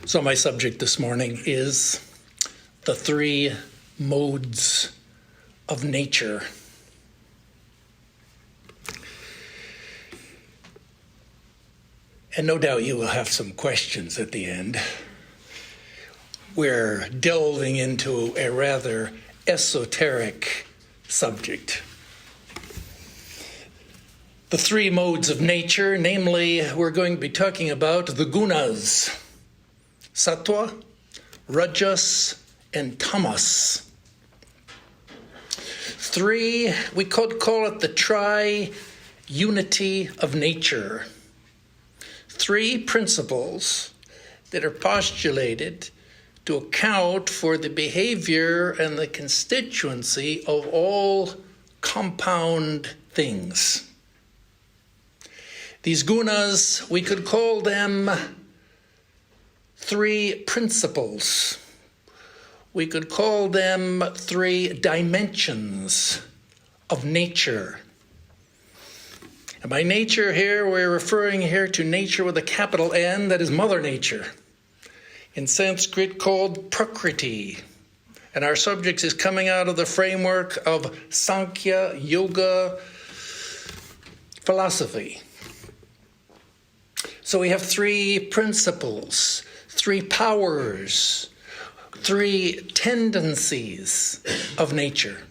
So my subject this morning is the three modes of nature. And no doubt you will have some questions at the end. We're delving into a rather esoteric subject. The three modes of nature, namely, we're going to be talking about the gunas, sattva, rajas, and tamas. Three, we could call it the tri-unity of nature. Three principles that are postulated to account for the behavior and the constituency of all compound things. These gunas, we could call them three principles. We could call them three dimensions of nature. And by nature here, we're referring here to nature with a capital N, that is Mother Nature. In Sanskrit called Prakriti. And our subject is coming out of the framework of Sankhya Yoga philosophy. So we have three principles, three powers, three tendencies of nature.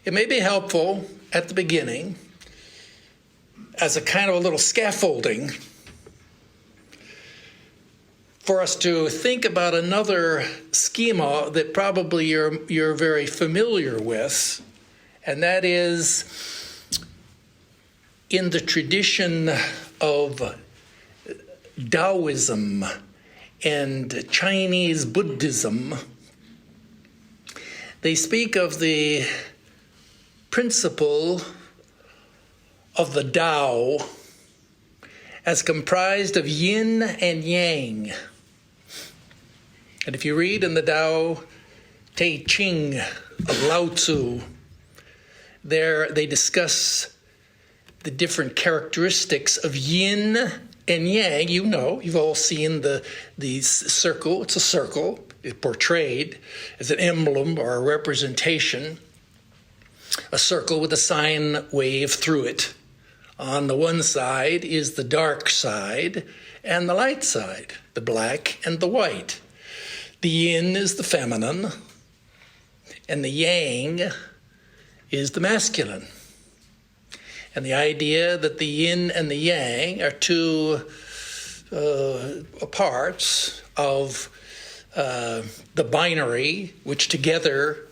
It may be helpful at the beginning as a kind of a little scaffolding for us to think about another schema that probably you're very familiar with, and that is in the tradition of Taoism and Chinese Buddhism. They speak of the principle of the Tao as comprised of yin and yang. And if you read in the Tao Te Ching of Lao Tzu, there they discuss the different characteristics of yin and yang. You know, you've all seen the circle. It's a circle. It's portrayed as an emblem or a representation. A circle with a sine wave through it. On the one side is the dark side and the light side, the black and the white. The yin is the feminine, and the yang is the masculine. And the idea that the yin and the yang are two parts of the binary, which together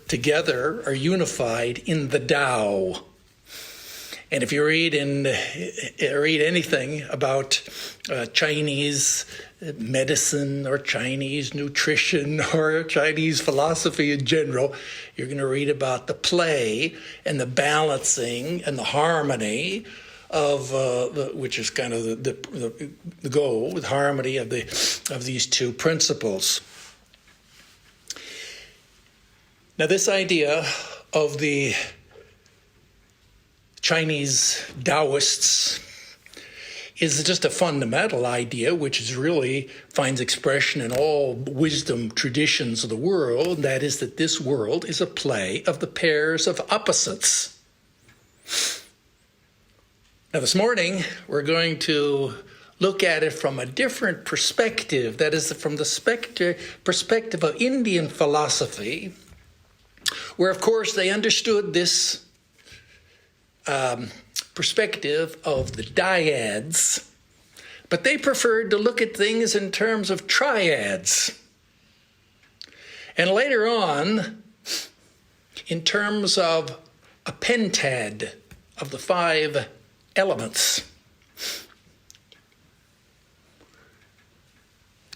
are unified in the Tao. And if you read anything about Chinese medicine or Chinese nutrition or Chinese philosophy in general, you're going to read about the play and the balancing and the harmony of which is kind of the goal, the harmony of these two principles. Now, this idea of the Chinese Taoists is just a fundamental idea which is really finds expression in all wisdom traditions of the world, and that is that this world is a play of the pairs of opposites. Now, this morning, we're going to look at it from a different perspective, that is from the perspective of Indian philosophy, where, of course, they understood this perspective of the dyads, but they preferred to look at things in terms of triads. And later on, in terms of a pentad of the five elements.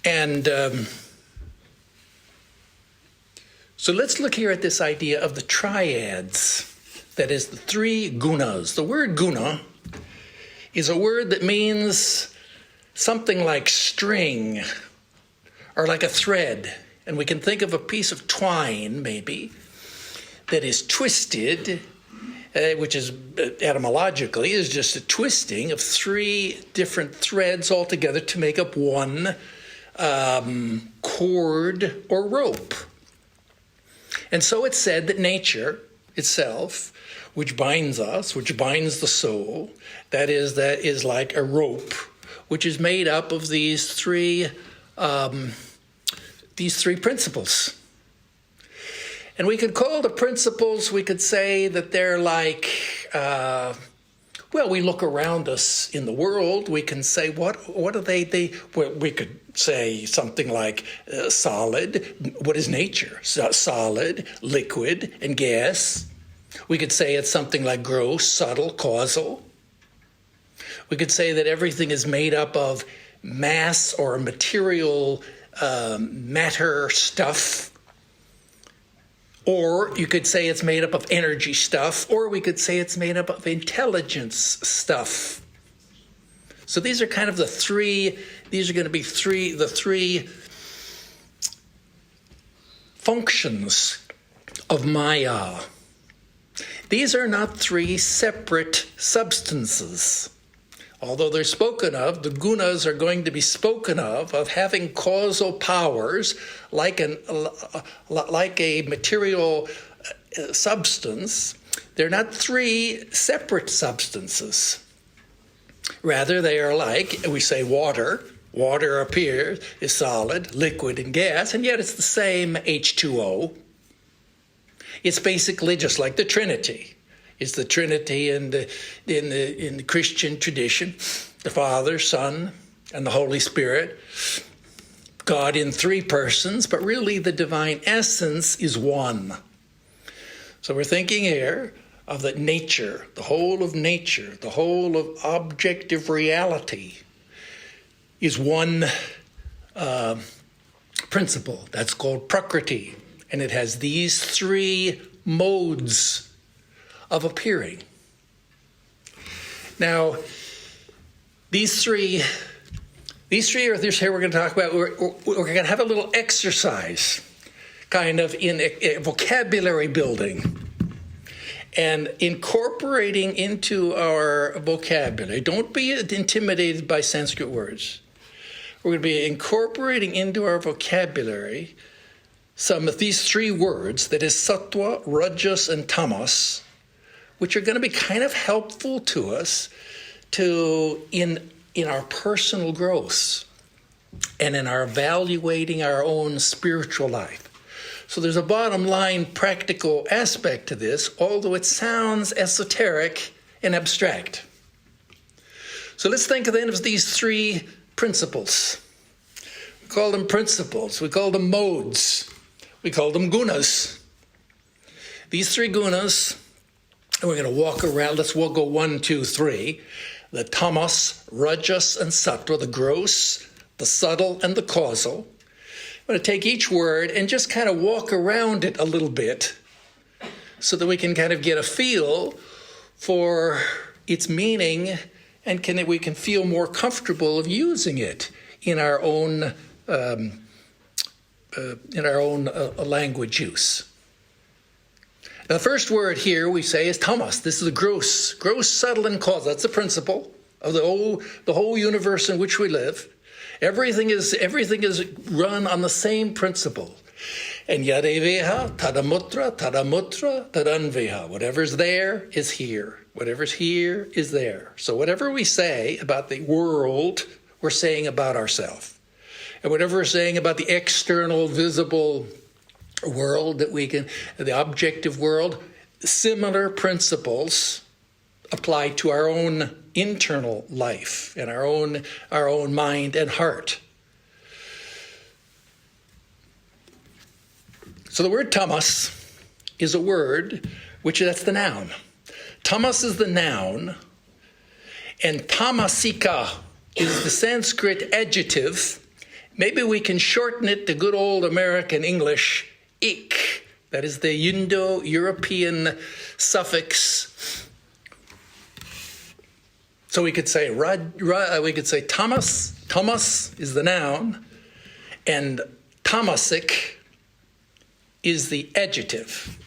And so let's look here at this idea of the triads. That is the three gunas. The word guna is a word that means something like string or like a thread. And we can think of a piece of twine, maybe, that is twisted which is etymologically is just a twisting of three different threads all together to make up one cord or rope. And so it's said that nature itself, which binds us, which binds the soul, that is like a rope, which is made up of these three principles. And we could call the principles, we could say that they're like, we look around us in the world, we can say, what are they? We could say something like solid. What is nature? Solid, liquid, and gas. We could say it's something like gross, subtle, causal. We could say that everything is made up of mass or material matter stuff. Or you could say it's made up of energy stuff, or we could say it's made up of intelligence stuff. So these are kind of the three functions of Maya. These are not three separate substances. Although they're spoken of, the gunas are going to be spoken of having causal powers like a material substance. They're not three separate substances. Rather, they are like, we say water. Water appears, is solid, liquid, and gas, and yet it's the same H2O. It's basically just like the Trinity. It's the Trinity in the Christian tradition, the Father, Son, and the Holy Spirit. God in three persons, but really the divine essence is one. So we're thinking here of the nature, the whole of nature, the whole of objective reality is one principle. That's called Prakriti. And it has these three modes of appearing. Now, these three are this here we're going to talk about. We're going to have a little exercise, kind of in a vocabulary building, and incorporating into our vocabulary. Don't be intimidated by Sanskrit words. We're going to be incorporating into our vocabulary some of these three words, that is sattva, rajas, and tamas, which are going to be kind of helpful to us in our personal growth and in our evaluating our own spiritual life. So there's a bottom line practical aspect to this, although it sounds esoteric and abstract. So let's think then of these three principles. We call them principles. We call them modes. We call them gunas. These three gunas, and we're going to walk around. We'll go 1, 2, 3. The tamas, rajas, and sattva, the gross, the subtle, and the causal. I'm going to take each word and just kind of walk around it a little bit so that we can kind of get a feel for its meaning and we can feel more comfortable of using it in our own language use. Now, the first word here we say is tamas. This is the gross, subtle, and causal. That's the principle of the whole universe in which we live. Everything is run on the same principle. And yadeveha, tadamutra, tadanveha. Whatever's there is here. Whatever's here is there. So whatever we say about the world, we're saying about ourselves. And whatever we're saying about the external, visible world the objective world, similar principles apply to our own internal life and our own mind and heart. So the word tamas is a word that's the noun. Tamas is the noun, and tamasika is the Sanskrit adjective. Maybe we can shorten it to good old American English, ik. That is the Indo-European suffix. So we could say tamas. Tamas is the noun, and tamasik is the adjective.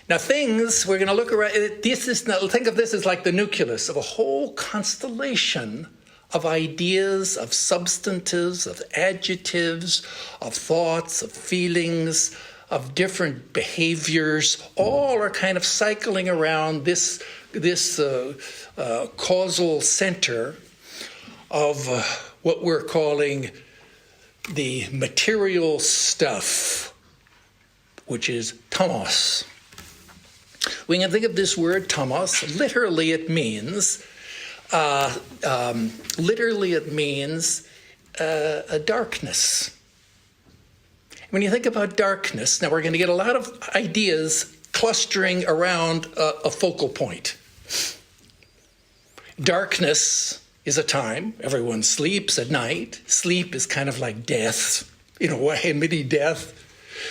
Now things, we're going to look around, think of this as like the nucleus of a whole constellation of ideas, of substantives, of adjectives, of thoughts, of feelings, of different behaviors. All are kind of cycling around this causal center of what we're calling the material stuff, which is tamos. We can think of this word tamos. Literally, it means a darkness. When you think about darkness, now we're going to get a lot of ideas clustering around a focal point. Darkness is a time everyone sleeps at night. Sleep is kind of like death, in a way, mini death.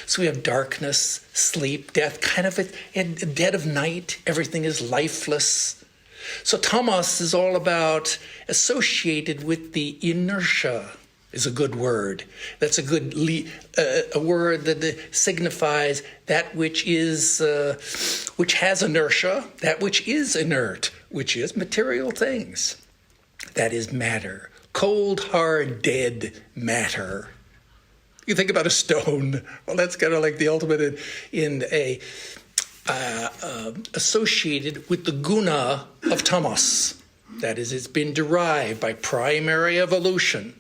So we have darkness, sleep, death, kind of at dead of night. Everything is lifeless. So tamos is all about associated with the inertia. Is a good word. That's a good a word that signifies that which is which has inertia, that which is inert, which is material things. That is matter, cold, hard, dead matter. You think about a stone. Well, that's kind of like the ultimate in a associated with the guna of tamos. That is, it's been derived by primary evolution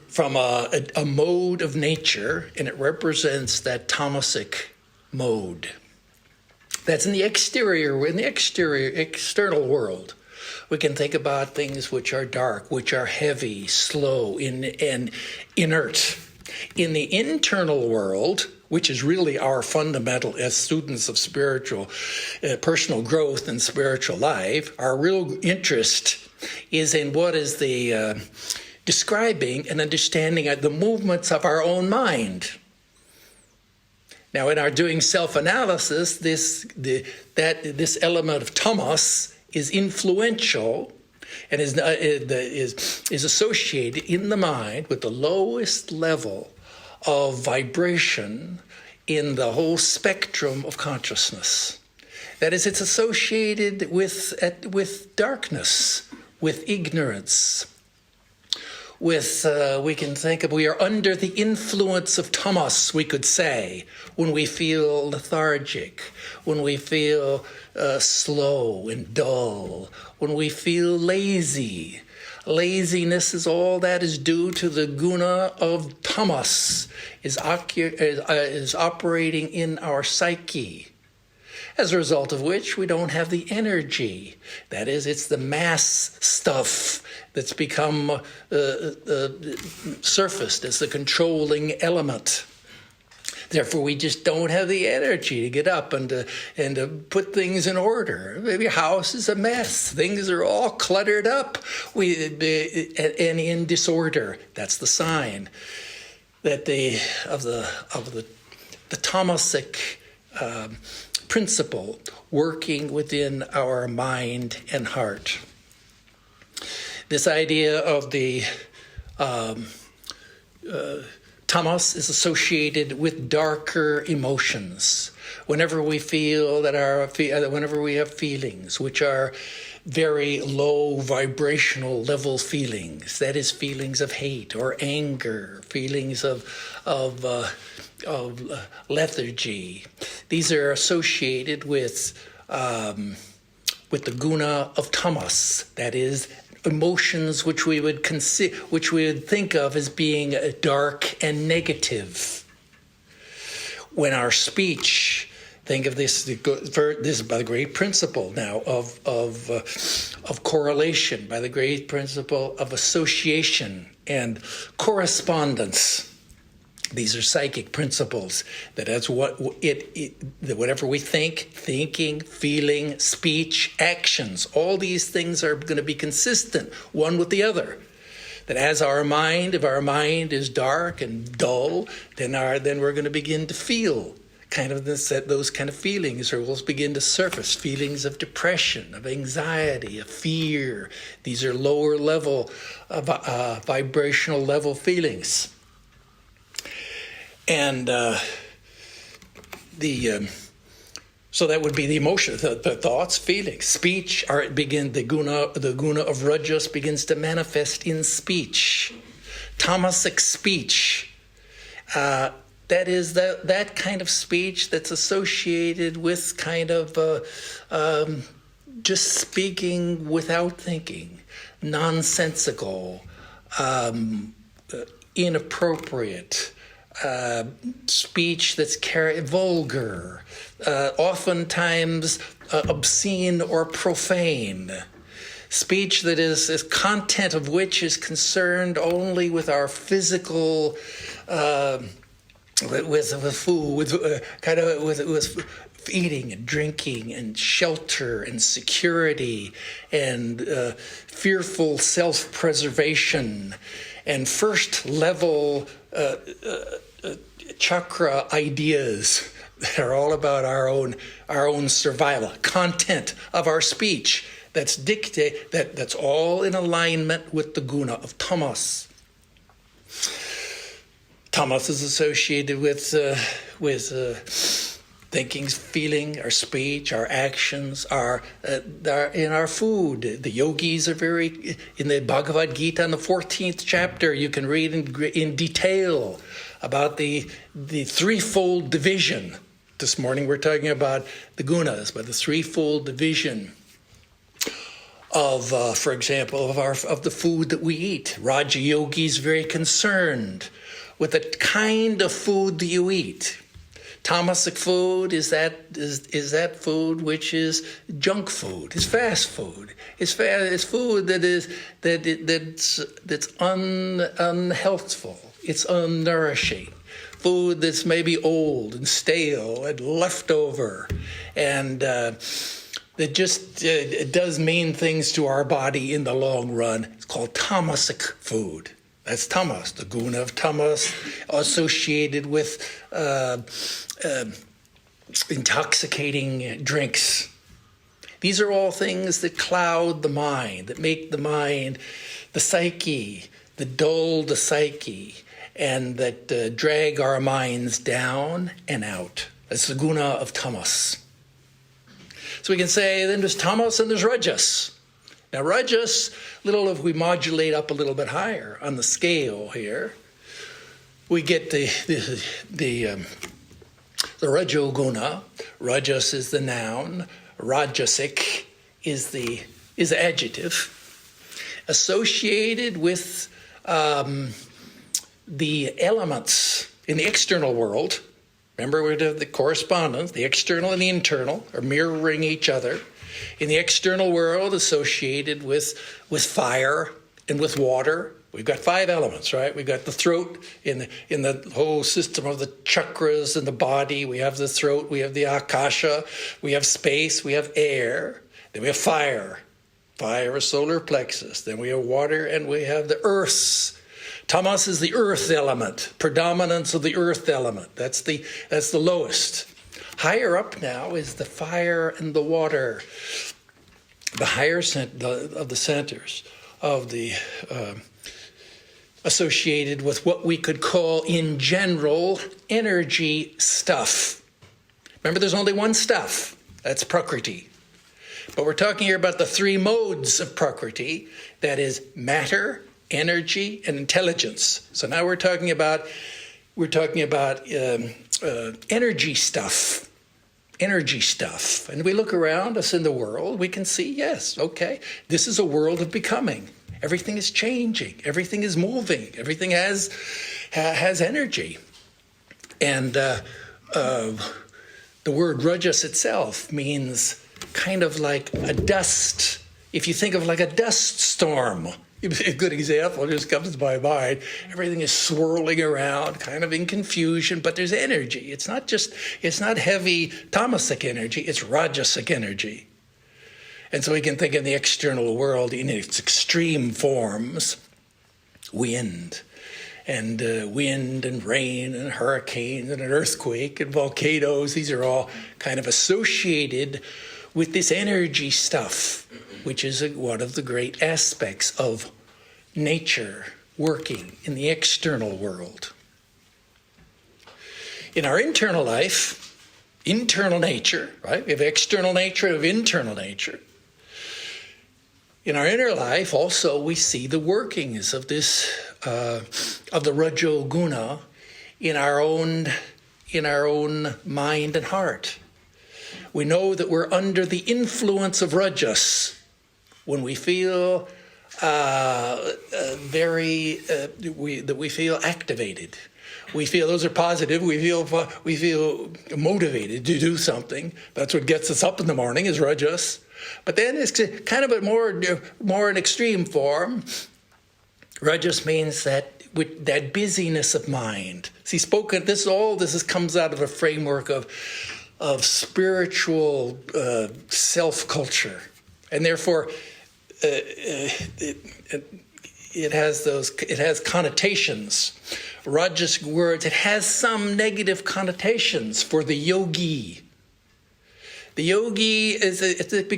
from a mode of nature, and it represents that tamasic mode. That's in the exterior, external world. We can think about things which are dark, which are heavy, slow, and inert. In the internal world, which is really our fundamental as students of spiritual, personal growth and spiritual life, our real interest is in what is the describing and understanding the movements of our own mind. Now, in our doing self-analysis, this element of tamos is influential and is associated in the mind with the lowest level of vibration in the whole spectrum of consciousness. That is, it's associated with darkness, with ignorance, with, we can think of, we are under the influence of tamos, we could say, when we feel lethargic, when we feel slow and dull, when we feel lazy. Laziness is all that is due to the guna of tamos, is operating in our psyche. As a result of which we don't have the energy. That is, it's the mass stuff that's become surfaced as the controlling element. Therefore, we just don't have the energy to get up and to put things in order. Maybe your house is a mess. Things are all cluttered up and in disorder. That's the sign that the tamasic principle working within our mind and heart. This idea of the tamos is associated with darker emotions. Whenever we feel whenever we have feelings which are very low vibrational level feelings, that is, feelings of hate or anger, feelings of lethargy. These are associated with the guna of tamos, that is, emotions which we would think of as being dark and negative. When our speech, think of this is by the great principle now of correlation, by the great principle of association and correspondence. These are psychic principles that as that whatever we thinking, feeling, speech, actions, all these things are going to be consistent one with the other. That as if our mind is dark and dull, then we're going to begin to feel kind of those kind of feelings, or we'll begin to surface feelings of depression, of anxiety, of fear. These are lower level, vibrational level feelings. And So that would be the emotion, the thoughts, feelings. Speech, the guna of rajas begins to manifest in speech. Tamasic speech, that is that kind of speech that's associated with kind of just speaking without thinking, nonsensical, inappropriate, speech that's vulgar, oftentimes obscene or profane, speech that is content of which is concerned only with our physical, with food, with eating and drinking and shelter and security and fearful self-preservation and first level chakra ideas that are all about our own survival, content of our speech that's that's all in alignment with the guna of tamas. Tamas is associated with thinking, feeling, our speech, our actions, in our food. The yogis are in the Bhagavad Gita in the 14th chapter, you can read in detail about the threefold division. This morning we're talking about the gunas, but the threefold division of, for example, of the food that we eat. Raja Yogi is very concerned with the kind of food that you eat. Tamasic food is that food which is junk food. It's fast food. It's food that's unhealthful. It's unnourishing. Food that's maybe old and stale and leftover, and that just does mean things to our body in the long run. It's called tamasic food. That's tamas, the guna of tamas, associated with intoxicating drinks. These are all things that cloud the mind, that make the mind, the psyche, that dull the psyche, and that drag our minds down and out. That's the guna of tamas. So we can say then there's tamas and there's rajas. Now rajas, if we modulate up a little bit higher on the scale here, we get the rajoguna. Rajas is the noun. Rajasic is the adjective associated with the elements in the external world. Remember, we have the correspondence. The external and the internal are mirroring each other. In the external world, associated with fire and with water, we've got 5 elements, right? We've got the throat in the whole system of the chakras in the body. We have the throat, we have the akasha, we have space, we have air, then we have fire. Fire is solar plexus. Then we have water, and we have the earth. Tamas is the earth element, predominance of the earth element. That's the lowest. Higher up now is the fire and the water. The higher of the centers of the associated with what we could call in general energy stuff. Remember, there's only one stuff. That's Prakriti. But we're talking here about the 3 modes of Prakriti. That is matter, energy, and intelligence. So now we're talking about energy stuff. Energy stuff. And we look around us in the world, we can see, yes, okay, this is a world of becoming. Everything is changing. Everything is moving. Everything has energy. And the word rajas itself means kind of like a dust. If you think of like a dust storm, a good example just comes to my mind. Everything is swirling around, kind of in confusion, but there's energy. It's not heavy tamasic energy, it's rajasic energy. And so we can think of the external world in its extreme forms, wind and rain and hurricanes and an earthquake and volcanoes. These are all kind of associated with this energy stuff, which is one of the great aspects of nature working in the external world. In our internal life, internal nature, right? We have external nature, we have internal nature. In our inner life, also, we see the workings of this, of the Rajo Guna in our own mind and heart. We know that we're under the influence of Rajas when we feel that we feel activated. We feel those are positive. We feel motivated to do something. That's what gets us up in the morning is Rajas. But then it's kind of a more an extreme form. Rajas means that busyness of mind. See, this comes out of a framework of spiritual self-culture, and therefore it has connotations. Rajasic words. It has some negative connotations for the yogi. The yogi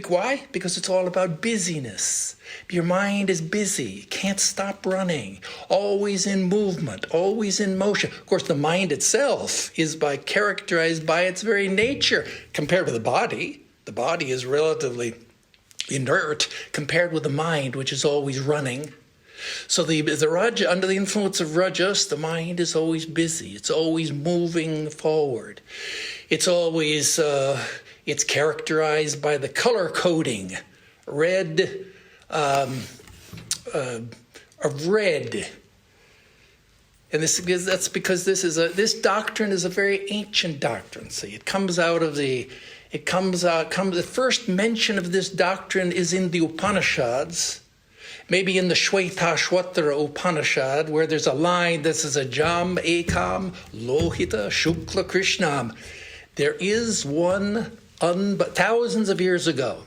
why? Because it's all about busyness. Your mind is busy, can't stop running, always in movement, always in motion. Of course, the mind itself is characterized by its very nature compared with the body. The body is relatively inert compared with the mind, which is always running. So the Raja, under the influence of Rajas, the mind is always busy. It's always moving forward. It's always it's characterized by the color coding, red. Of red, and that's because this doctrine is a very ancient doctrine. See, the first mention of this doctrine is in the Upanishads, maybe in the Shvetashvatara Upanishad, where there's a line. This is a Jam Ekam Lohita Shukla Krishnam. There is one, thousands of years ago.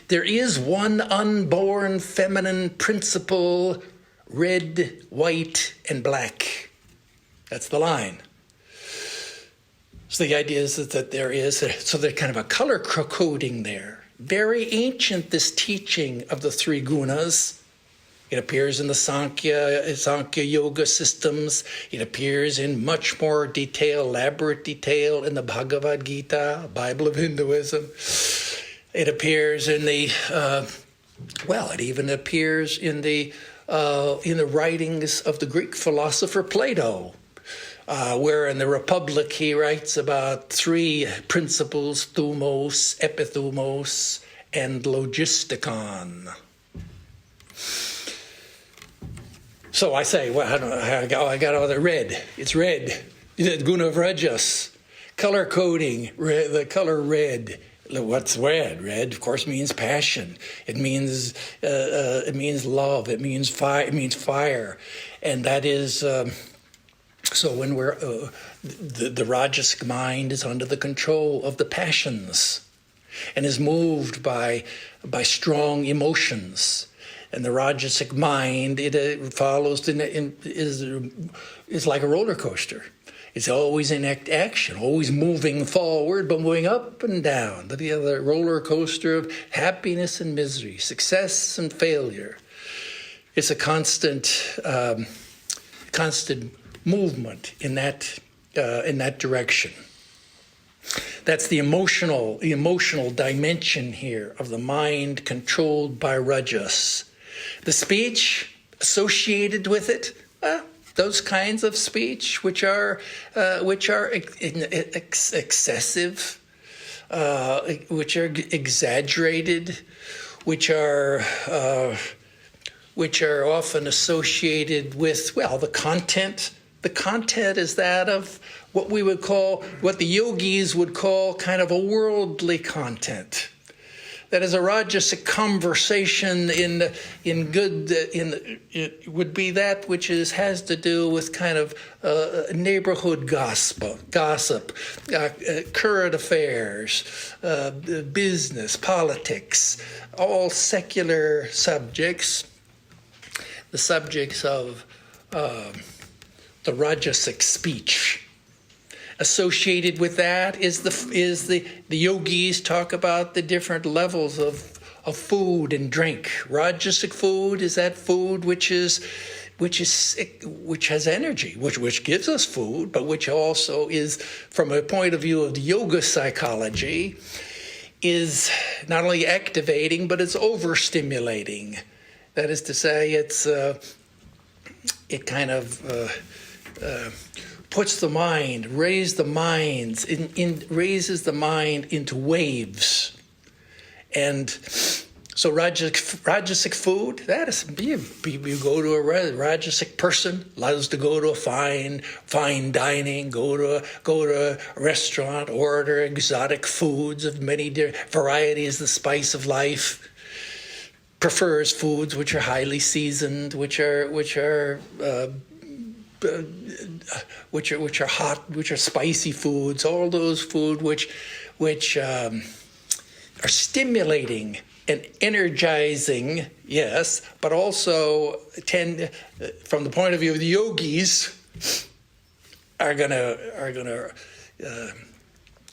There is one unborn feminine principle, red, white, and black. That's the line. So the idea is that there's kind of a color coding there. Very ancient, this teaching of the three gunas. It appears in the Sankhya yoga systems. It appears in much more detail, elaborate detail in the Bhagavad Gita, Bible of Hinduism. It appears in it even appears in the writings of the Greek philosopher Plato, where in the Republic he writes about three principles: thumos, epithumos, and logistikon. So I say, I got all the red. It's red. Guna of Rajas, color coding, the color red. What's red? Red, of course, means passion. It means love. It means fire. It means fire, and that is so. When we're the Rajasic mind is under the control of the passions, and is moved by strong emotions, and the Rajasic mind it follows is like a roller coaster. It's always in action, always moving forward, but moving up and down. The roller coaster of happiness and misery, success and failure. It's a constant movement in that direction. That's the emotional dimension here of the mind controlled by Rajas. The speech associated with it. Those kinds of speech which are excessive, which are exaggerated, which are often associated with the content. The content is that of what the yogis would call kind of a worldly content. That is a Rajasic conversation it would be that which has to do with kind of neighborhood gossip, current affairs, business, politics, all secular subjects, the subjects of the Rajasic speech. Associated with that is the yogis talk about the different levels of food and drink. Rajasic food is that food which is which has energy, which gives us food, but which also is, from a point of view of the yoga psychology, is not only activating, but it's overstimulating. That is to say, it kind of puts the mind, raises the mind into waves. And so rajasic food, that is, you go to a rajasic person, loves to go to a fine dining, go to a restaurant, order exotic foods of many varieties, the spice of life, prefers foods which are highly seasoned, which are hot, which are spicy foods, all those food which are stimulating and energizing, yes, but also tend, from the point of view of the yogis, are gonna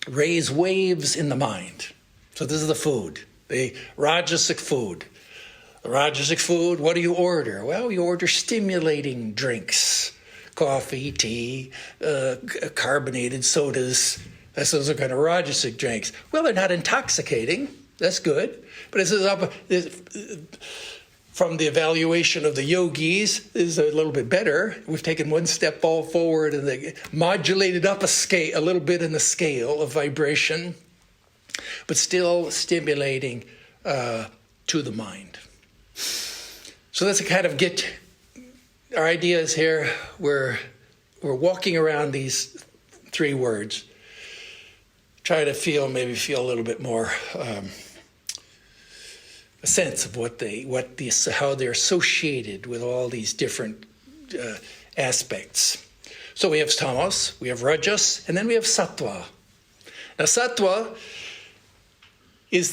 raise waves in the mind. So this is the food, the rajasic food. The rajasic food, what do you order? Well, you order stimulating drinks, coffee, tea, carbonated sodas. Those are kind of rajasic drinks. Well, they're not intoxicating. That's good. But this is from the evaluation of the yogis, this is a little bit better. We've taken one step forward and they modulated up a little bit in the scale of vibration, but still stimulating to the mind. So that's a kind of our ideas here. We're walking around these three words. Try to feel a little bit more a sense of how they're associated with all these different aspects. So we have tamas, we have rajas, and then we have sattva. Now sattva is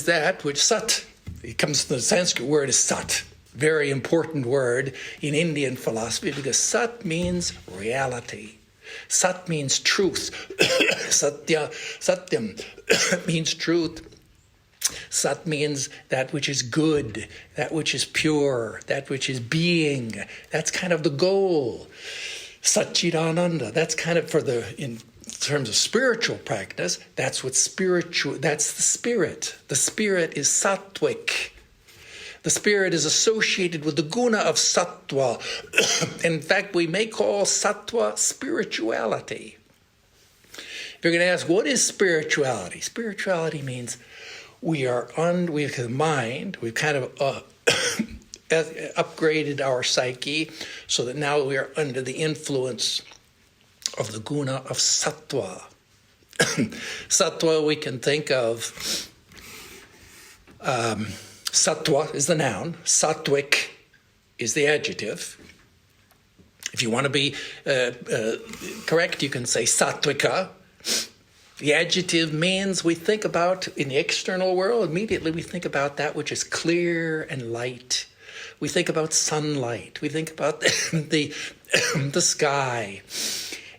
that which sat. It comes from the Sanskrit word is sat. Very important word in Indian philosophy because sat means reality. Sat means truth. Satyam means truth. Sat means that which is good, that which is pure, that which is being. That's kind of the goal. Satchidananda, that's kind of in terms of spiritual practice, that's the spirit. The spirit is sattvic. The spirit is associated with the guna of sattva. In fact, we may call sattva spirituality. If you're going to ask, what is spirituality? Spirituality means we have the mind, we've kind of upgraded our psyche so that now we are under the influence of the guna of sattva. Sattva we can think of, sattva is the noun, sattvic is the adjective. If you want to be correct, you can say sattvika. The adjective means we think about, in the external world, immediately we think about that which is clear and light. We think about sunlight. We think about the sky.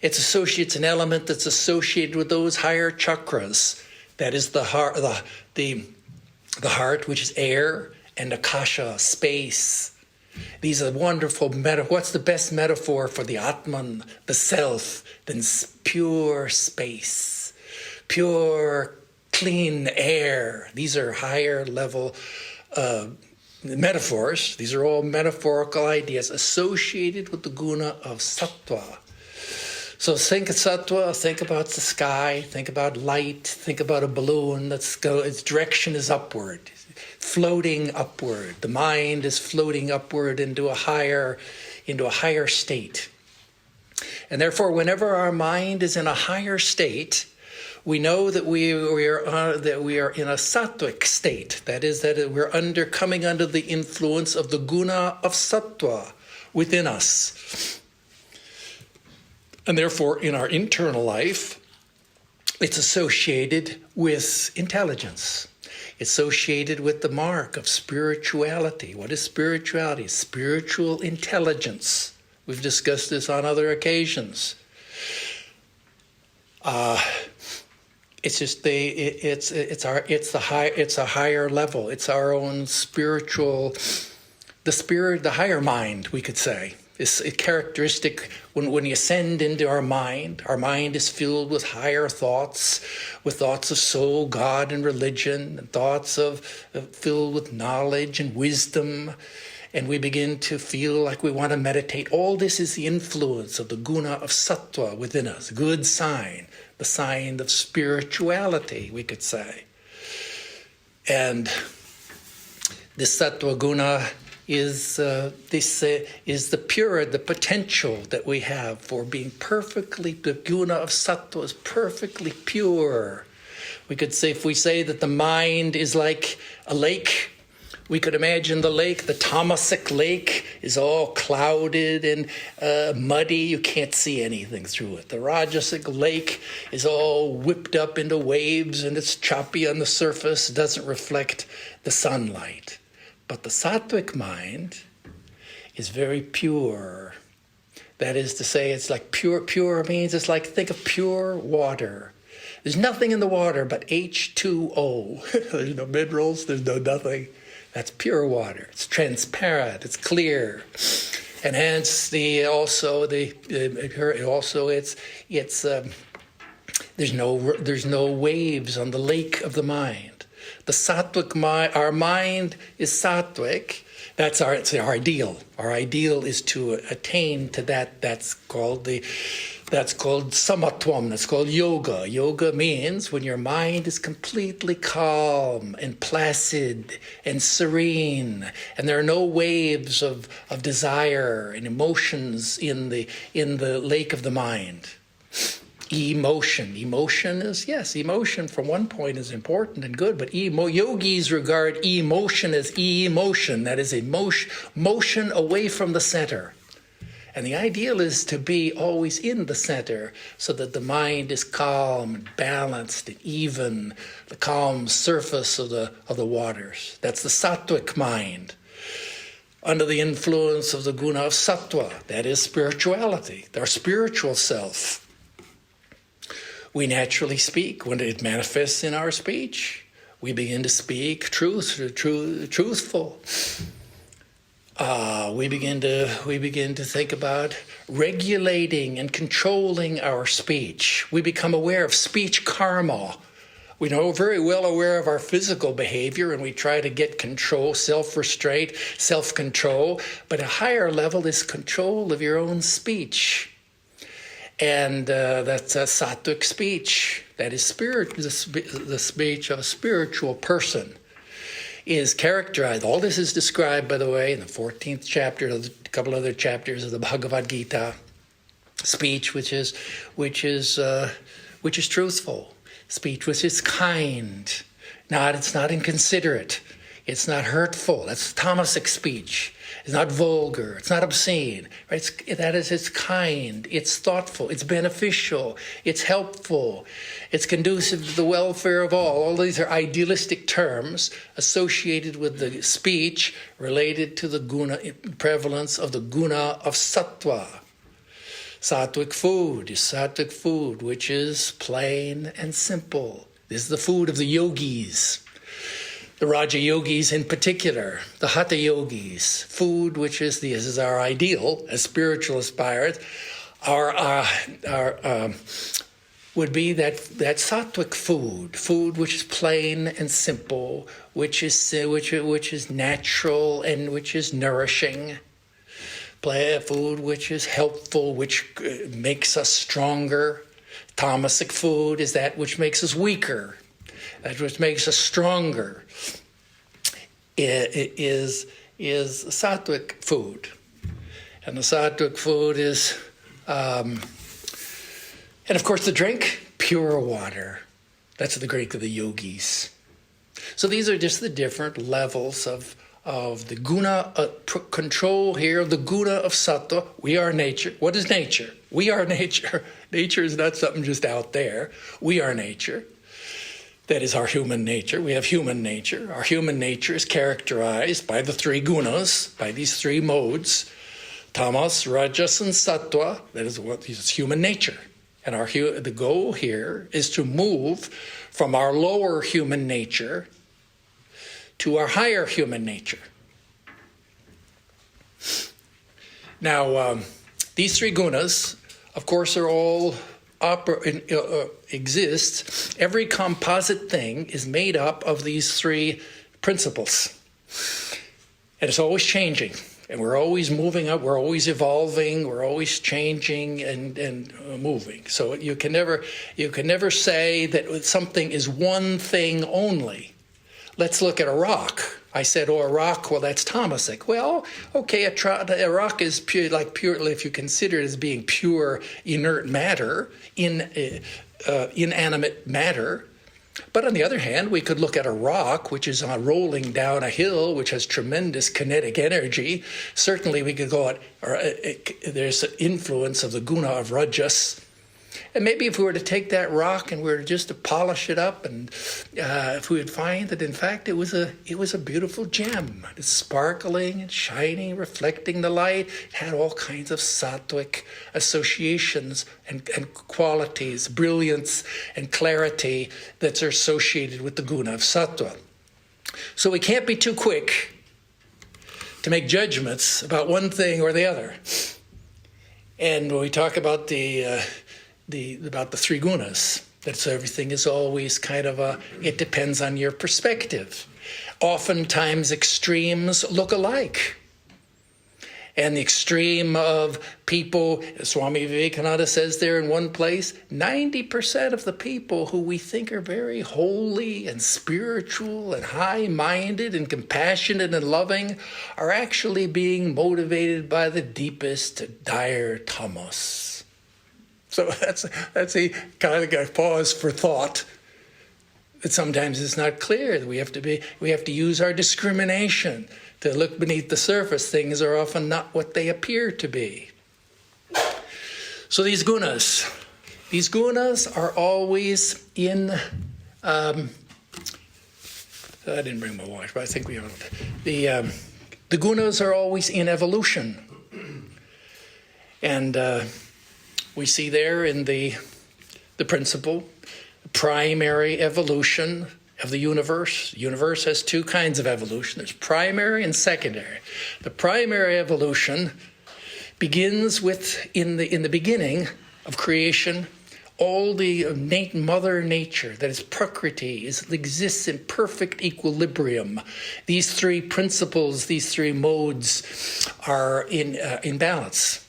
It's an element that's associated with those higher chakras. That is the heart, the heart, which is air, and akasha, space. These are wonderful metaphors. What's the best metaphor for the Atman, the self, than pure space, pure, clean air? These are higher level metaphors. These are all metaphorical ideas associated with the guna of sattva. So think of sattva, think about the sky, think about light, think about a balloon its direction is upward, floating upward. The mind is floating upward into a higher state. And therefore, whenever our mind is in a higher state, we know that we are in a sattvic state. That is, that we're coming under the influence of the guna of sattva within us. And therefore, in our internal life, it's associated with intelligence. It's associated with the mark of spirituality. What is spirituality? Spiritual intelligence. We've discussed this on other occasions. It's a higher level. It's our own spiritual. the spirit, the higher mind, we could say. It's a characteristic when you ascend into our mind is filled with higher thoughts, with thoughts of soul, God, and religion, and thoughts filled with knowledge and wisdom, and we begin to feel like we want to meditate. All this is the influence of the guna of sattva within us, good sign, the sign of spirituality, we could say. And this sattva guna is the potential that we have for being perfectly, the guna of sattva is perfectly pure. We could say, if we say that the mind is like a lake, we could imagine the lake, the tamasic lake, is all clouded and muddy. You can't see anything through it. The rajasic lake is all whipped up into waves and it's choppy on the surface. It doesn't reflect the sunlight. But the sattvic mind is very pure. That is to say, it's like pure. Pure means it's like, think of pure water. There's nothing in the water but H2O. There's no minerals, there's no nothing. That's pure water. It's transparent, it's clear. And hence there's no waves on the lake of the mind. The sattvic mind, our mind is sattvic. It's our ideal. Our ideal is to attain to that. That's called samatvam. That's called yoga. Yoga means when your mind is completely calm and placid and serene, and there are no waves of desire and emotions in the lake of the mind. Emotion from one point is important and good, but yogis regard emotion as emotion, that is a motion away from the center. And the ideal is to be always in the center so that the mind is calm and balanced and even, the calm surface of the waters. That's the sattvic mind. Under the influence of the guna of sattva, that is spirituality, our spiritual self. We naturally speak. When it manifests in our speech, we begin to speak truthful. We begin to think about regulating and controlling our speech. We become aware of speech karma. We know very well aware of our physical behavior, and we try to get control, self-restraint, self-control. But a higher level is control of your own speech. And that's a sattvic speech. That is the speech of a spiritual person is characterized. All this is described, by the way, in the 14th chapter, a couple other chapters of the Bhagavad Gita. Speech which is truthful. Speech which is kind. It's not inconsiderate. It's not hurtful. That's tamasic speech. It's not vulgar. It's not obscene. Right? It's kind. It's thoughtful. It's beneficial. It's helpful. It's conducive to the welfare of all. All these are idealistic terms associated with the speech related to the prevalence of the guna of sattva. Sattvic food is sattvic food, which is plain and simple. This is the food of the yogis. The Raja Yogis in particular, the Hatha Yogis, food which this is our ideal as spiritual aspirants, would be that sattvic food which is plain and simple, which is natural and which is nourishing. Food which is helpful, which makes us stronger. Tamasic food is that which makes us weaker. That which makes us stronger is sattvic food. And the sattvic food is, and of course the drink, pure water. That's the Greek of the yogis. So these are just the different levels of the guna control here, the guna of sattva. We are nature. What is nature? We are nature. Nature is not something just out there. We are nature. That is our human nature. We have human nature. Our human nature is characterized by the three gunas, by these three modes, tamas, rajas, and sattva. That is what is human nature. And the goal here is to move from our lower human nature to our higher human nature. Now, these three gunas, of course, are all exist. Every composite thing is made up of these three principles. And it's always changing. And we're always moving up, we're always evolving, we're always changing and moving. So you can never say that something is one thing only. Let's look at a rock. I said, a rock, well, that's tamasic. Well, okay, a rock is purely, if you consider it as being pure inert matter, inanimate matter. But on the other hand, we could look at a rock, which is rolling down a hill, which has tremendous kinetic energy. Certainly we could go there's an influence of the guna of rajas. And maybe if we were to take that rock and we were just to polish it up, and if we would find that in fact it was a beautiful gem. It's sparkling and shining, reflecting the light. It had all kinds of sattvic associations and qualities, brilliance and clarity that are associated with the guna of sattva. So we can't be too quick to make judgments about one thing or the other. And when we talk about the three gunas, that so everything is always kind of it depends on your perspective. Oftentimes extremes look alike. And the extreme of people, Swami Vedarupananda says there in one place, 90% of the people who we think are very holy and spiritual and high-minded and compassionate and loving are actually being motivated by the deepest dire tamas. So that's a kind of a pause for thought. That sometimes it's not clear. That we have to use our discrimination to look beneath the surface. Things are often not what they appear to be. So these gunas are always in. I didn't bring my watch, but I think we have the gunas are always in evolution, and. We see there in the principle, primary evolution of the universe. The universe has two kinds of evolution. There's primary and secondary. The primary evolution begins with, in the beginning of creation, all the innate mother nature, that is Prakriti, exists in perfect equilibrium. These three principles, these three modes are in balance.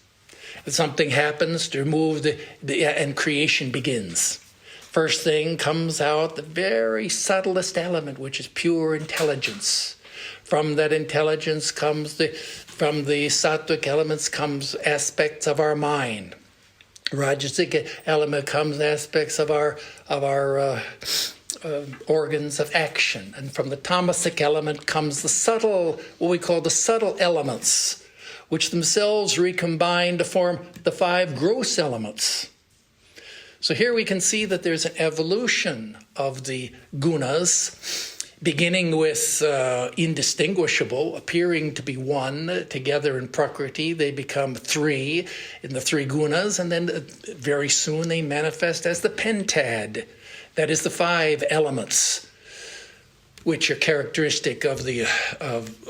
Something happens to remove and creation begins. First thing comes out the very subtlest element, which is pure intelligence. From that intelligence comes from the sattvic elements comes aspects of our mind. Rajasic element comes aspects of our organs of action, and from the tamasic element comes the subtle, what we call the subtle elements, which themselves recombine to form the five gross elements. So here we can see that there's an evolution of the gunas, beginning with indistinguishable, appearing to be one, together in Prakriti. They become three in the three gunas, and then very soon they manifest as the pentad, that is the five elements, which are characteristic of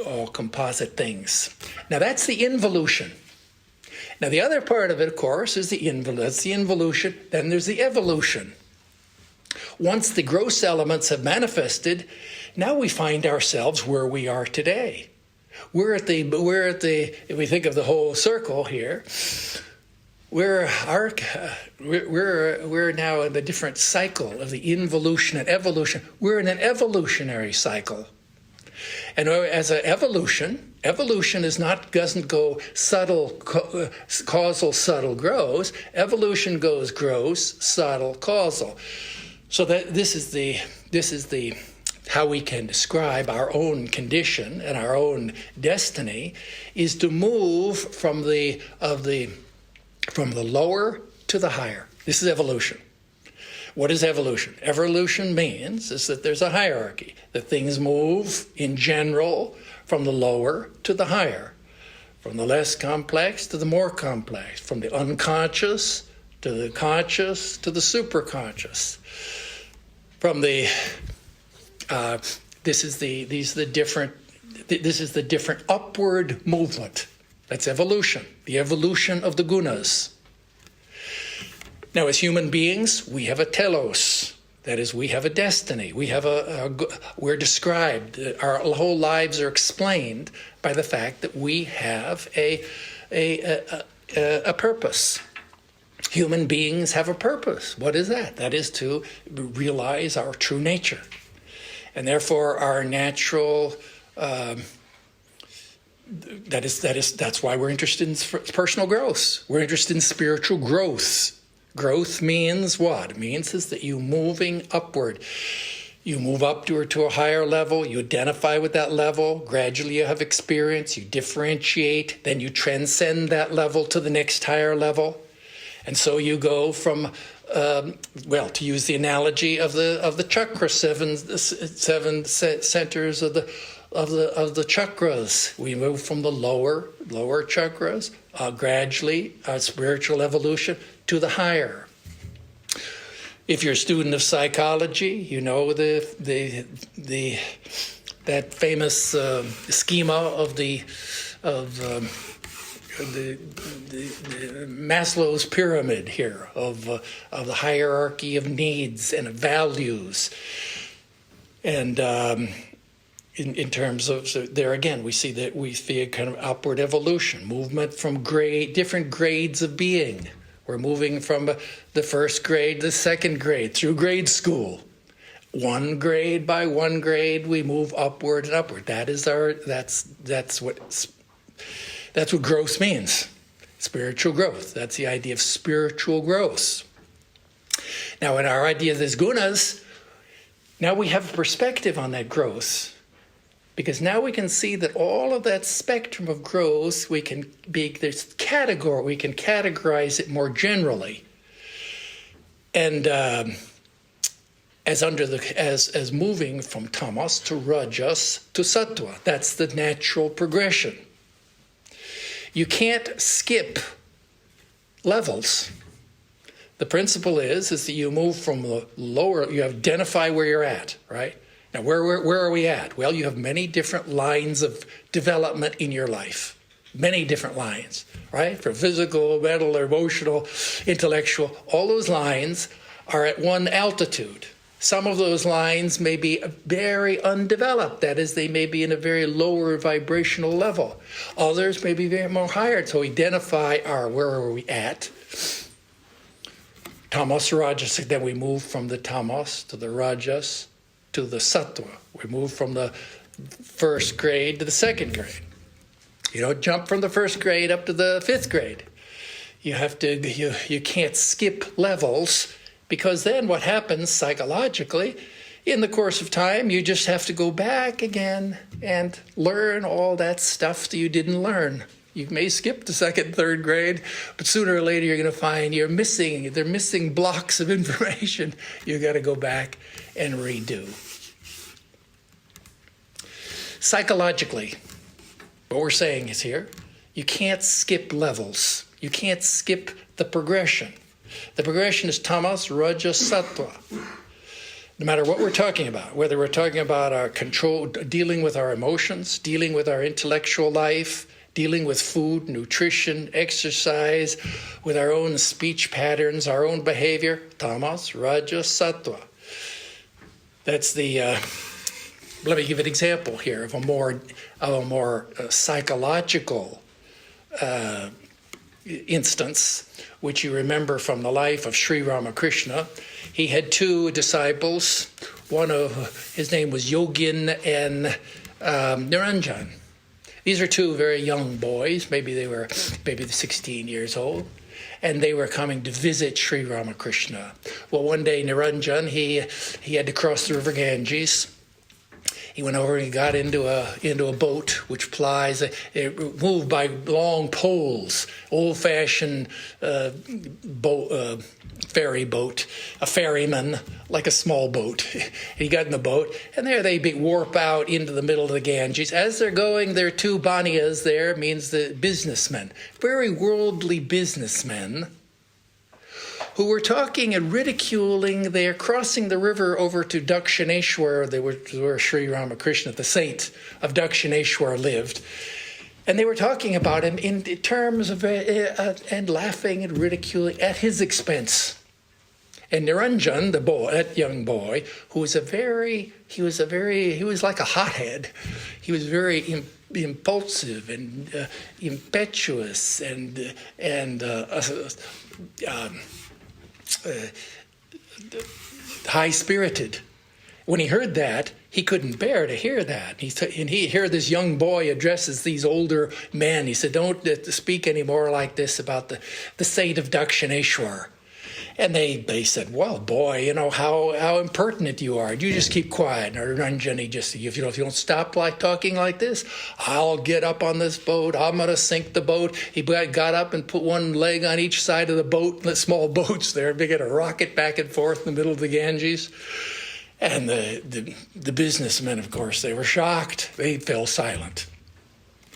all composite things. Now that's the involution. Now the other part of it, of course, is the involution. Then there's the evolution. Once the gross elements have manifested, now we find ourselves where we are today. We're at the. If we think of the whole circle here, we're now in the different cycle of the involution and evolution. We're in an evolutionary cycle. And as an evolution doesn't go subtle, causal, subtle, gross. Evolution goes gross, subtle, causal. So that this is the how we can describe our own condition and our own destiny is to move from the lower to the higher. This is evolution. What is evolution? Evolution means is that there's a hierarchy, that things move in general from the lower to the higher, from the less complex to the more complex, from the unconscious to the conscious to the superconscious. From the this is the different upward movement. That's evolution, the evolution of the gunas. Now, as human beings, we have a telos. That is, we have a destiny. We have we're described. Our whole lives are explained by the fact that we have a purpose. Human beings have a purpose. What is that? That is to realize our true nature, and therefore our natural. That's why we're interested in personal growth. We're interested in spiritual growth. Growth means what? It means is that you moving upward. You move up to a higher level, you identify with that level, gradually you have experience, you differentiate, then you transcend that level to the next higher level. And so you go from, to use the analogy of the chakra, seven centers of the chakras. We move from the lower chakras, gradually, spiritual evolution, to the higher. If you're a student of psychology, you know that famous schema of the Maslow's pyramid here of the hierarchy of needs and of values, and in terms of, so there again we see a kind of upward evolution, movement from different grades of being. We're moving from the first grade to the second grade through grade school. One grade by one grade, we move upward and upward. That's what growth means. Spiritual growth. That's the idea of spiritual growth. Now, in our idea of these gunas, now we have a perspective on that growth. Because now we can see that all of that spectrum of growth, we can categorize it more generally. And as moving from tamas to rajas to sattva. That's the natural progression. You can't skip levels. The principle is that you move from the lower, you identify where you're at, right? Now, where are we at? Well, you have many different lines of development in your life. Many different lines, right? From physical, mental, emotional, intellectual. All those lines are at one altitude. Some of those lines may be very undeveloped. That is, they may be in a very lower vibrational level. Others may be very more higher. So identify where are we at? Tamas, rajas, then we move from the tamas to the rajas to the sattva. We move from the first grade to the second grade. You don't jump from the first grade up to the fifth grade. You have to. You can't skip levels, because then what happens psychologically, in the course of time, you just have to go back again and learn all that stuff that you didn't learn. You may skip the second, third grade, but sooner or later you're going to find they're missing blocks of information. You've got to go back and redo. Psychologically, what we're saying is here, you can't skip levels. You can't skip the progression. The progression is tamas, rajas, sattva. No matter what we're talking about, whether we're talking about our control, dealing with our emotions, dealing with our intellectual life, dealing with food, nutrition, exercise, with our own speech patterns, our own behavior, tamas, rajas, sattva. That's the, let me give an example here of a more psychological instance, which you remember from the life of Sri Ramakrishna. He had two disciples. His name was Yogin and Niranjan. These are two very young boys, maybe 16 years old, and they were coming to visit Sri Ramakrishna. Well, one day Niranjan, he had to cross the river Ganges. He went over and he got into a boat which plies. It moved by long poles, old-fashioned ferry boat, a ferryman, like a small boat. He got in the boat, and there they warp out into the middle of the Ganges. As they're going, there are two baniyas there, means the businessmen, very worldly businessmen, who were talking and ridiculing. They are crossing the river over to Dakshineshwar, where Sri Ramakrishna, the saint of Dakshineshwar, lived. And they were talking about him in terms of, and laughing and ridiculing at his expense. And Niranjan, that young boy, who was he was like a hothead. He was very impulsive and impetuous and high-spirited. When he heard that, he couldn't bear to hear that. And he heard this young boy addresses these older men. He said, "Don't speak anymore like this about the saint of Dakshineshwar." And they said, "Well, boy, how impertinent you are. You just keep quiet." And Ranjani just said, if you don't stop talking like this, I'll get up on this boat. I'm going to sink the boat. He got up and put one leg on each side of the boat, the small boats there. They get a rocket back and forth in the middle of the Ganges. And the businessmen, of course, they were shocked. They fell silent.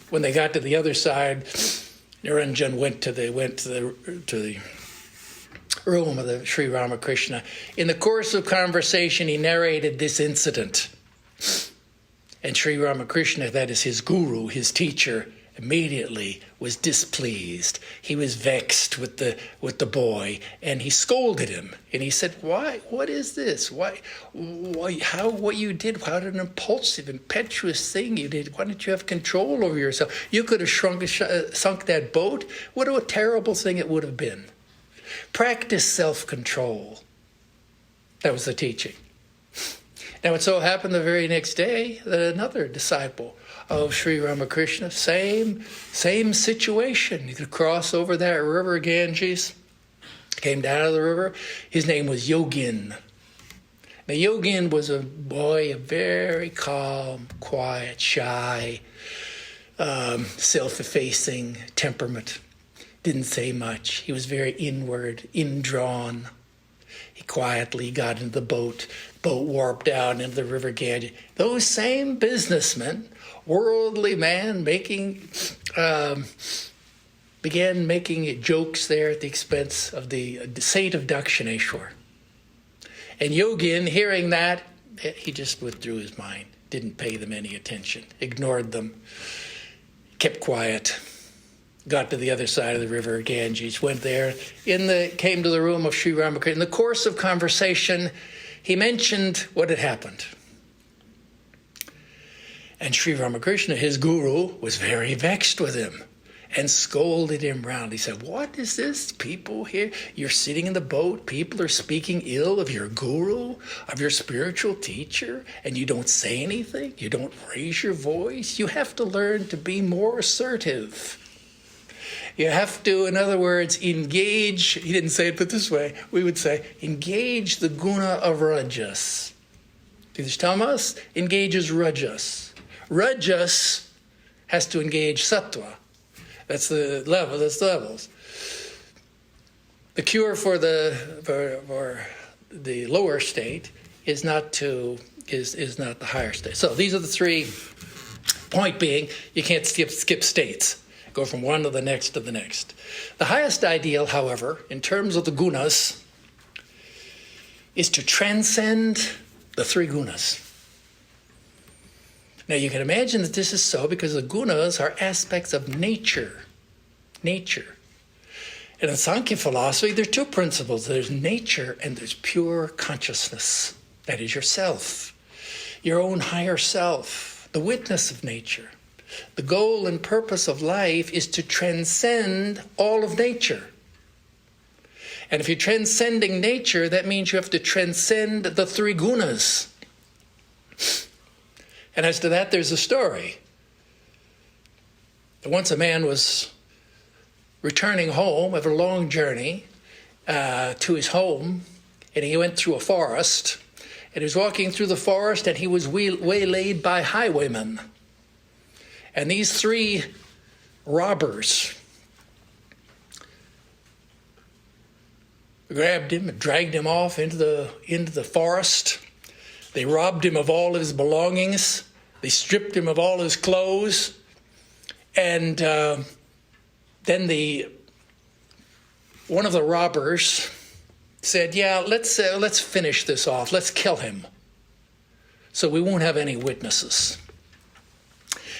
When they got to the other side, Niranjan went to the room of the Sri Ramakrishna. In the course of conversation, he narrated this incident. And Sri Ramakrishna, that is his guru, his teacher, immediately was displeased. He was vexed with the boy, and he scolded him. And he said, "Why? What is this? Why? What you did? What an impulsive, impetuous thing you did! Why didn't you have control over yourself? You could have sunk that boat. What a terrible thing it would have been. Practice self-control." That was the teaching. Now, it so happened the very next day that another disciple of Sri Ramakrishna, same situation. He could cross over that river Ganges, came down to the river. His name was Yogin. Now, Yogin was a boy, a very calm, quiet, shy, self-effacing temperament. Didn't say much. He was very inward, indrawn. He quietly got into the boat. Boat warped down into the river Ganges. Those same businessmen, worldly man, began making jokes there at the expense of the saint of Dakshineshwar. And Yogin, hearing that, he just withdrew his mind, didn't pay them any attention, ignored them, kept quiet. Got to the other side of the river Ganges, went there, came to the room of Sri Ramakrishna. In the course of conversation, he mentioned what had happened. And Sri Ramakrishna, his guru, was very vexed with him and scolded him round. He said, "What is this? People here, you're sitting in the boat, people are speaking ill of your guru, of your spiritual teacher, and you don't say anything, you don't raise your voice. You have to learn to be more assertive. You have to, in other words, engage," he didn't say it but this way, we would say, engage the guna of rajas. Tamas engages rajas. Rajas has to engage sattva. That's the levels. The cure for the lower state is not the higher state. So these are the three. Point being, you can't skip states. Go from one to the next to the next. The highest ideal, however, in terms of the gunas, is to transcend the three gunas. Now, you can imagine that this is so because the gunas are aspects of nature. Nature. And in Sankhya philosophy, there are two principles. There's nature and there's pure consciousness. That is yourself, your own higher self, the witness of nature. The goal and purpose of life is to transcend all of nature. And if you're transcending nature, that means you have to transcend the three gunas. And as to that, there's a story. Once a man was returning home after a long journey to his home, and he went through a forest, and he was walking through the forest, and he was waylaid by highwaymen. And these three robbers grabbed him and dragged him off into the forest. They robbed him of all his belongings. They stripped him of all his clothes. And then one of the robbers said, "Yeah, let's finish this off. Let's kill him, so we won't have any witnesses."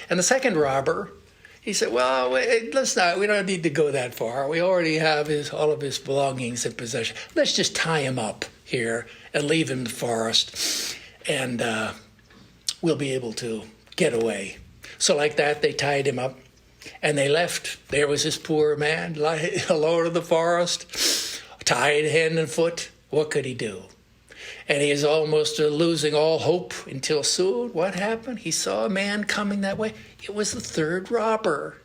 And the second robber, He said, well, let's not, we don't need to go that far. We already have all of his belongings in possession. Let's just tie him up here and leave him in the forest, and we'll be able to get away. So like that, they tied him up, and they left. There was this poor man alone in the forest, tied hand and foot. What could he do? And he is almost losing all hope until soon. What happened? He saw a man coming that way. It was the third robber.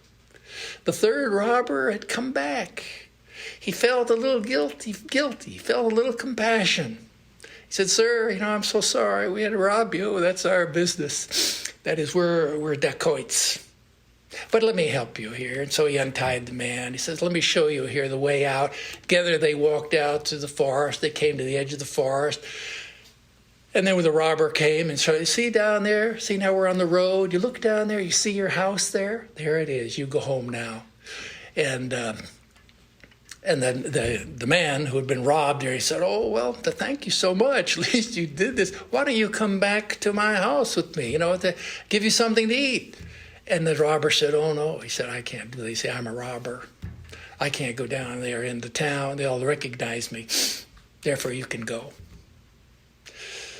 The third robber had come back. He felt a little guilty. He felt a little compassion. He said, sir, I'm so sorry. We had to rob you. That's our business. That is, we're dacoits. But let me help you here. And so he untied the man. He says, let me show you here the way out. Together they walked out to the forest. They came to the edge of the forest. And then when the robber came and showed, see down there? See now we're on the road? You look down there, you see your house there? There it is. You go home now. And then the man who had been robbed there, he said, oh, well, thank you so much. At least you did this. Why don't you come back to my house with me, to give you something to eat? And the robber said, oh, no. He said, I can't do this. I'm a robber. I can't go down there into town. They'll recognize me. Therefore, you can go.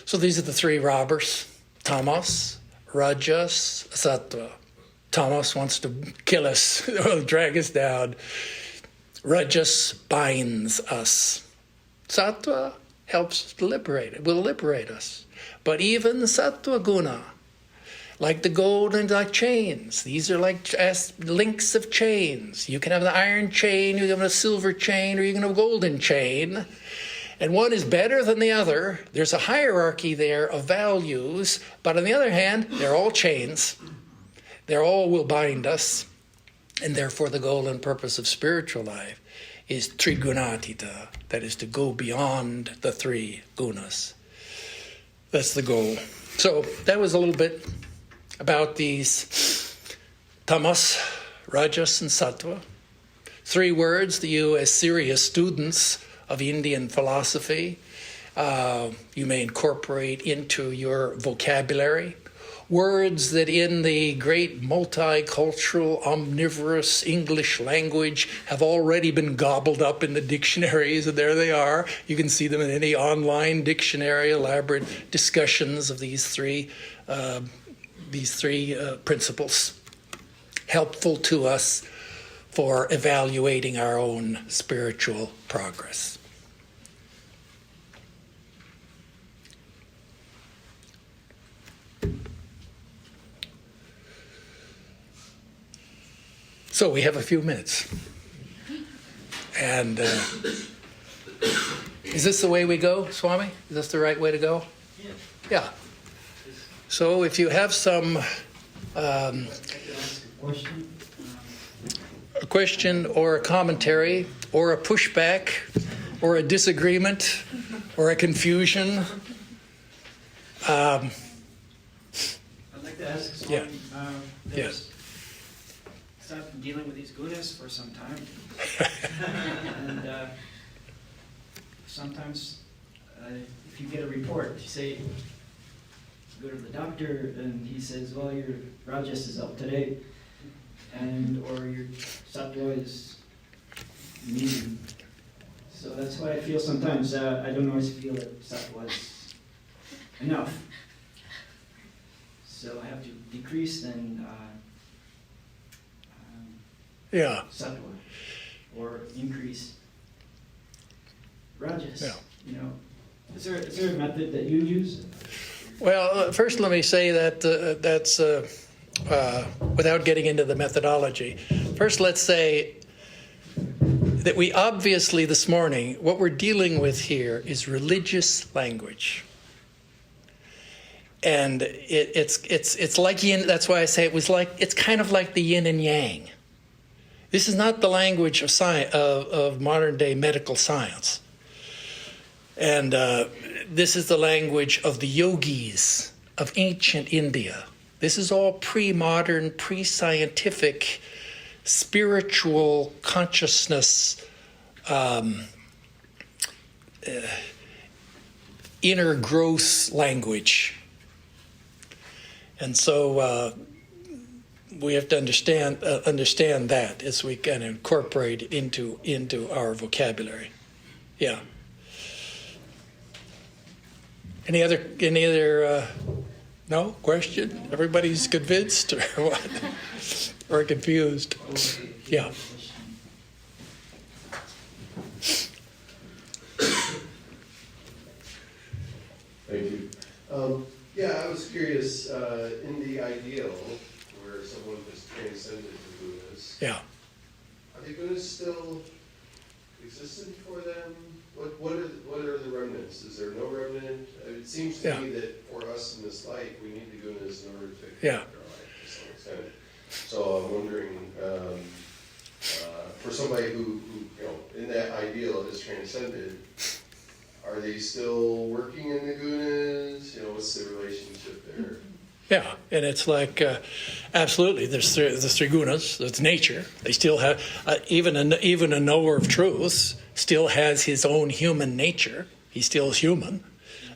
So these are the three robbers: Tamas, Rajas, Sattva. Tamas wants to kill us, drag us down. Rajas binds us. Sattva helps liberate it, will liberate us. But even the Sattva guna, like the gold and like chains. These are like links of chains. You can have the iron chain, you can have a silver chain, or you can have a golden chain. And one is better than the other. There's a hierarchy there of values. But on the other hand, they're all chains. They all will bind us. And therefore the goal and purpose of spiritual life is trigunatita. That is to go beyond the three gunas. That's the goal. So that was a little bit about these tamas, rajas, and sattva. Three words that you, as serious students of Indian philosophy, you may incorporate into your vocabulary. Words that in the great multicultural, omnivorous English language have already been gobbled up in the dictionaries, and there they are. You can see them in any online dictionary, elaborate discussions of these three principles, helpful to us for evaluating our own spiritual progress. So we have a few minutes. And is this the way we go, Swami? Is this the right way to go? Yeah. So if you have some a question or a commentary or a pushback or a disagreement or a confusion. I'd like to ask Swami, Yes. I've been dealing with these gunas for some time. And sometimes if you get a report, you say, you go to the doctor and he says, well, your rajas is up today, or your sattva is medium. So that's why I feel sometimes, I don't always feel that sattva is enough. So I have to decrease then sattva, or increase rajas. Yeah. Is there a method that you use? Well, first let me say that that's without getting into the methodology. First, let's say that we obviously this morning, what we're dealing with here is religious language. And it's like yin. That's why I say it's kind of like the yin and yang. This is not the language of science, of modern day medical science. And this is the language of the yogis of ancient India. This is all pre-modern, pre-scientific, spiritual consciousness, inner growth language. And so we have to understand that as we can incorporate it into our vocabulary. Yeah. Any other no question? Everybody's convinced or what? Or confused? Yeah. Thank you. Yeah, I was curious, in the ideal, where someone has transcended the Buddhas, Yeah. are the Buddhas still existent for them? What are the remnants? Is there no remnant? It seems to me that for us in this life, we need the Gunas in order to conduct our life to some extent. So I'm wondering, for somebody who in that ideal has transcended, are they still working in the Gunas? What's the relationship there? Yeah, and it's like, absolutely, there's the three gunas, that's nature. They still have, even a knower of truth still has his own human nature. He still is human,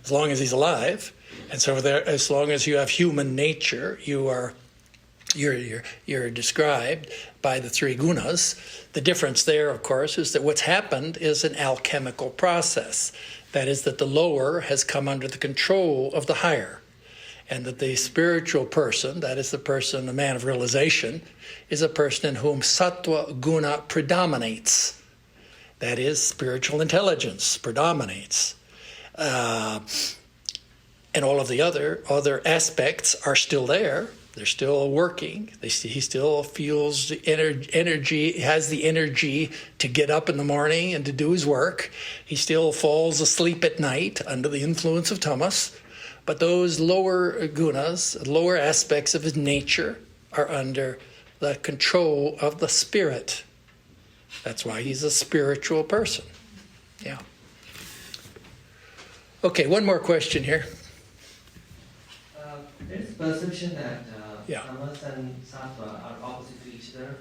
as long as he's alive. And so as long as you have human nature, you're described by the three gunas. The difference there, of course, is that what's happened is an alchemical process. That is that the lower has come under the control of the higher. And that the spiritual person, that is the person, a man of realization, is a person in whom sattva guna predominates. That is, spiritual intelligence predominates. And all of the other aspects are still there. They're still working. He still feels the energy, has the energy to get up in the morning and to do his work. He still falls asleep at night under the influence of tamas. But those lower gunas, lower aspects of his nature, are under the control of the spirit. That's why he's a spiritual person. Yeah. Okay, one more question here. There's a perception that tamas and sattva are opposite to each other,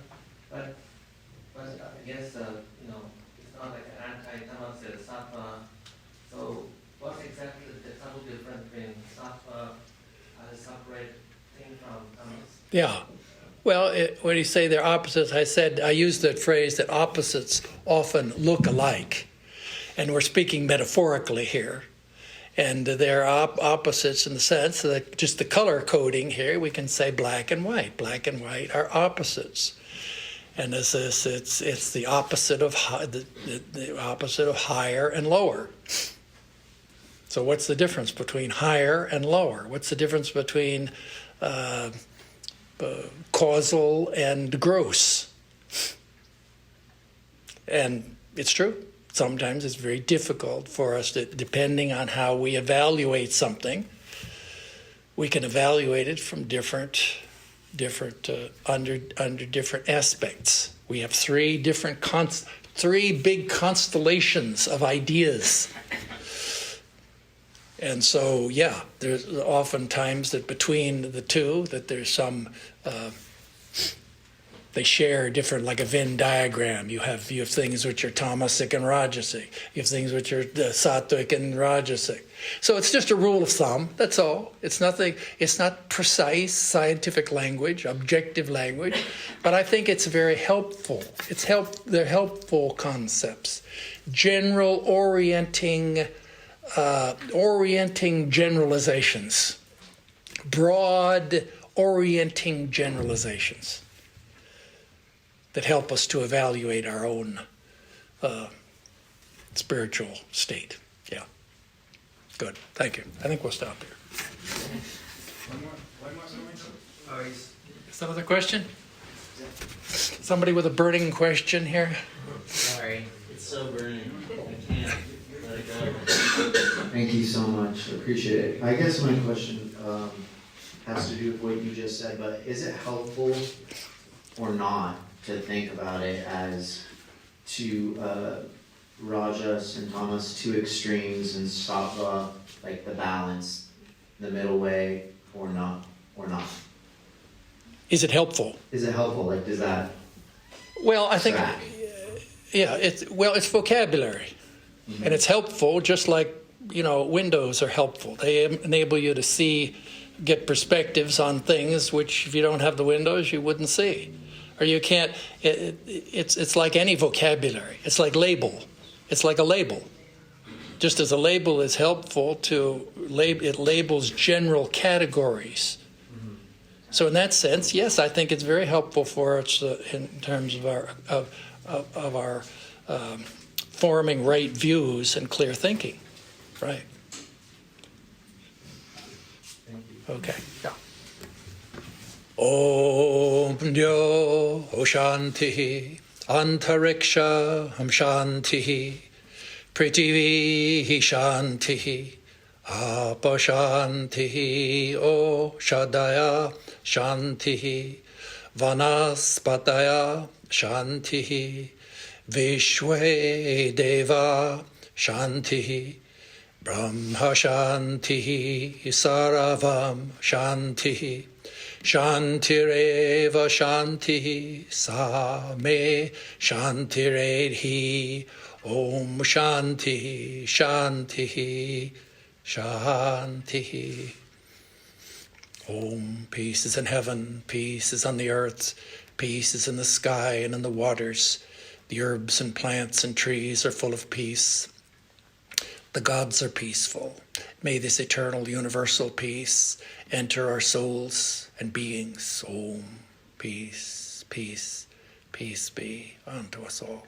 but I guess it's not like an anti-tamas or sattva. So what's exactly the subtle difference between sattva as a separate thing from tamas? Yeah. Well, when you say they're opposites, I used the phrase that opposites often look alike. And we're speaking metaphorically here. And they're opposites in the sense that just the color coding here, we can say black and white. Black and white are opposites. And it's the opposite of the opposite of higher and lower. So what's the difference between higher and lower? What's the difference between causal and gross? And it's true. Sometimes it's very difficult for us to, depending on how we evaluate something, we can evaluate it from different under different aspects. We have three big constellations of ideas. And so, there's often times that between the two, that there's some, they share different, like a Venn diagram. You have things which are tamasic and rajasic. You have things which are sattvic and rajasic. So it's just a rule of thumb, that's all. It's not precise scientific language, objective language, but I think it's very helpful. They're helpful concepts. General orienting generalizations, broad orienting generalizations that help us to evaluate our own spiritual state. Yeah. Good. Thank you. I think we'll stop here. One more. Is that another question? Somebody with a burning question here? Sorry, it's so burning. I can't let it go. Thank you so much. Appreciate it. I guess my question has to do with what you just said, but is it helpful or not to think about it as two rajas and tamas, two extremes, and sattva, like the balance, the middle way, or not? Is it helpful? Is it helpful? Like, does that? Well, I think, track? it's vocabulary, and it's helpful. Just like windows are helpful. They enable you to see get perspectives on things which, if you don't have the windows, you wouldn't see. Or you can't, it's like any vocabulary. It's like label. It's like a label. Just as a label is helpful it labels general categories. So in that sense, yes, I think it's very helpful for us in terms of our forming right views and clear thinking. Right. Thank you. Okay. Yeah. Om Dyo Shanti Antariksha Shanti Prithvi Shanti Apa Shanti O Shadaya Shanti Vanaspataya Shanti Vishwe Deva Shanti Brahma Shanti Saravam Shanti Shantireva Shanti Same Shantiredhi Om Shanti Shanti Shanti. Om, peace is in heaven, peace is on the earth, peace is in the sky and in the waters. The herbs and plants and trees are full of peace. The gods are peaceful. May this eternal universal peace enter our souls and beings. Om, peace, peace, peace be unto us all.